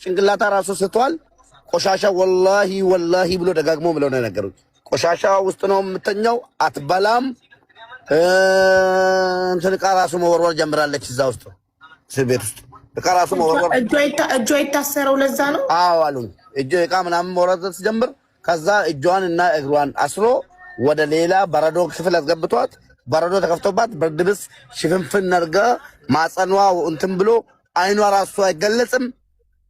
ጭንቅላታ ራሱ ስተዋል ቆሻሻ ወላሂ ወላሂ ብሎ ደጋግሞ ብለው ነው ነገሩት ቆሻሻ ውስጥ ነው የምተኛው አትበላም እንትን ቃራሱ መወርወር ጀምራለች እዛ ውስጥ ቤት ውስጥ ቃራሱ መወርወር እጇ ይታሰረው ለዛ ነው አዎ አሉኝ እጇ እቃ ምናምን መወርወር ጀምር ከዛ እጇን እና እግሯን አስሮ ወደ ሌላ በረዶ ክፍል አስገብቷት በረዶ ተከፍቶባት በርድብስ ሽፍንፍን አድርጋ ማጸኗ እንትን ብሎ አይኗ ራሱ አይገለጽም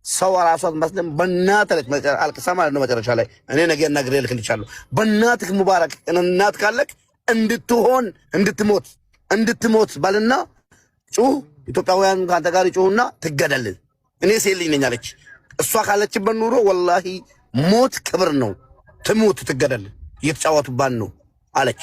ሰው ራሷን መስለም በእናትህ አልቅሳ ማለት ነው መጨረሻ ላይ እኔ ነገ ነግሬ ልክልቻለሁ በእናትህ ሙባረክ እናት ካለክ እንድትሆን እንድትሞት ባልና ጩህ ኢትዮጵያውያን ካንተ ጋር ጩህና ትገደል እኔ ሴልኝ ነኝ አለች እሷ ካለችበት ኑሮ ወላሂ ሞት ክብር ነው ትሙት ትገደል እየተጫወቱባን ነው አለች